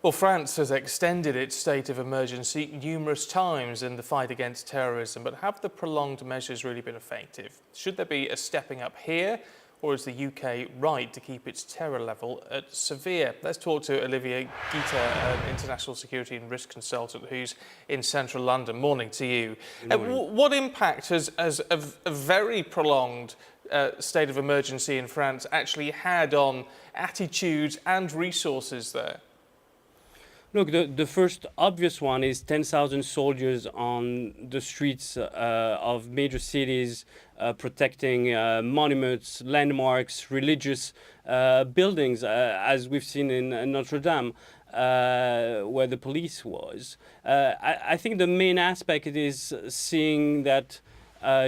Well, France has extended its state of emergency numerous times in the fight against terrorism, but have the prolonged measures really been effective? Should there be a stepping up here, or is the UK right to keep its terror level at severe? Let's talk to Olivier Guiter, an international security and risk consultant who's in central London. Morning to you. What impact has a very prolonged state of emergency in France actually had on attitudes and resources there? Look, the first obvious one is 10,000 soldiers on the streets of major cities protecting monuments, landmarks, religious buildings, as we've seen in Notre Dame, where the police was. I think the main aspect is seeing that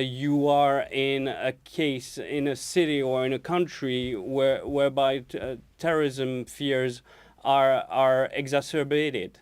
you are in a case, in a city or in a country whereby terrorism fears are exacerbated.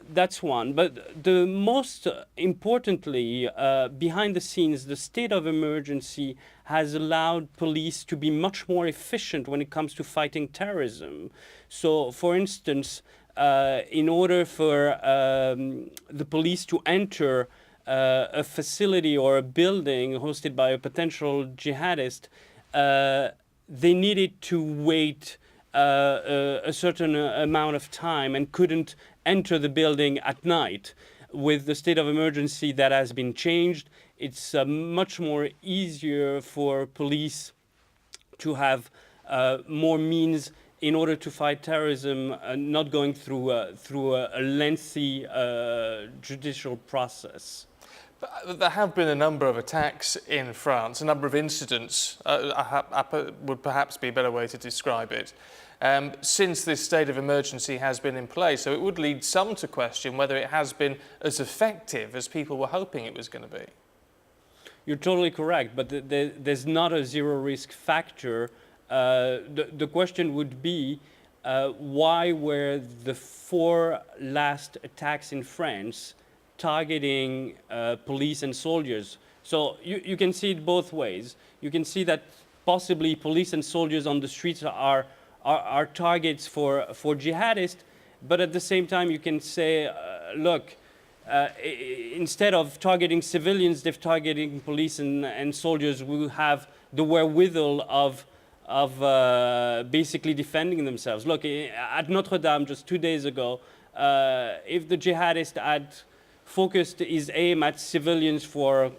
That's one. But the most importantly, behind the scenes, the state of emergency has allowed police to be much more efficient when it comes to fighting terrorism. So, for instance, in order for the police to enter a facility or a building hosted by a potential jihadist, they needed to wait a certain amount of time and couldn't enter the building at night. With the state of emergency, that has been changed. It's much more easier for police to have more means in order to fight terrorism, not going through a lengthy judicial process. But there have been a number of attacks in France, a number of incidents, would perhaps be a better way to describe it, since this state of emergency has been in place. So it would lead some to question whether it has been as effective as people were hoping it was going to be. You're totally correct, but there's not a zero risk factor. The question would be, why were the 4 last attacks in France targeting police and soldiers? So you can see it both ways. You can see that possibly police and soldiers on the streets are targets for jihadists, but at the same time you can say, look, instead of targeting civilians, they're targeting police and soldiers who have the wherewithal of basically defending themselves. Look, at Notre Dame just 2 days ago, if the jihadist had focused his aim at civilians for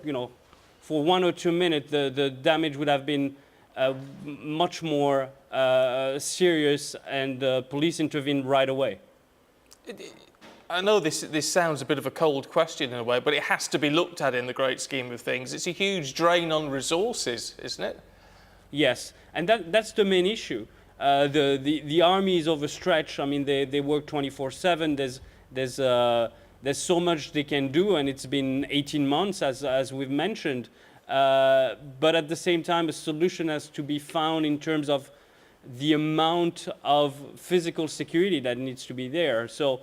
1 or 2 minutes, the damage would have been much more serious, and police intervened right away. I know this sounds a bit of a cold question in a way, but it has to be looked at in the great scheme of things. It's a huge drain on resources, isn't it? Yes, and that's the main issue. The army is overstretched. I mean, they work 24/7. There's so much they can do, and it's been 18 months, as we've mentioned. But at the same time, a solution has to be found in terms of the amount of physical security that needs to be there. So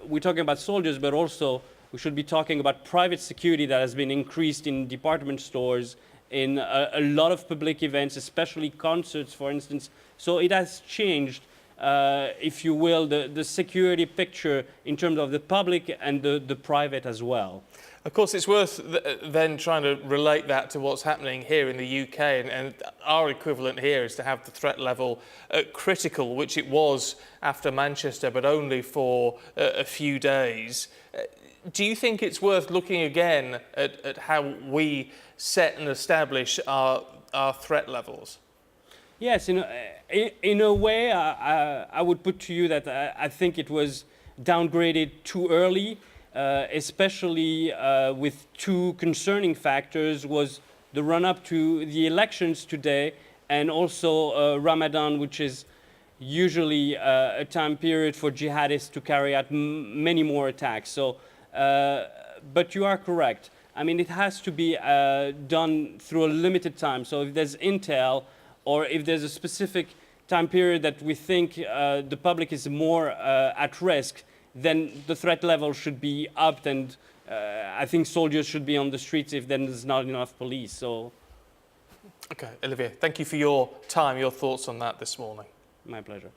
we're talking about soldiers, but also we should be talking about private security that has been increased in department stores, in a lot of public events, especially concerts, for instance. So it has changed, if you will, the security picture in terms of the public and the private as well. Of course, it's worth then trying to relate that to what's happening here in the UK, and our equivalent here is to have the threat level critical, which it was after Manchester, but only for a few days. Do you think it's worth looking again at how we set and establish our threat levels? Yes, in a way, I would put to you that I think it was downgraded too early, especially with 2 concerning factors: was the run-up to the elections today, and also Ramadan, which is usually a time period for jihadists to carry out many more attacks. So, but you are correct. I mean, it has to be done through a limited time. So if there's intel, or if there's a specific time period that we think the public is more at risk, then the threat level should be upped, and I think soldiers should be on the streets if then there's not enough police. So, okay, Olivier, thank you for your time, your thoughts on that this morning. My pleasure.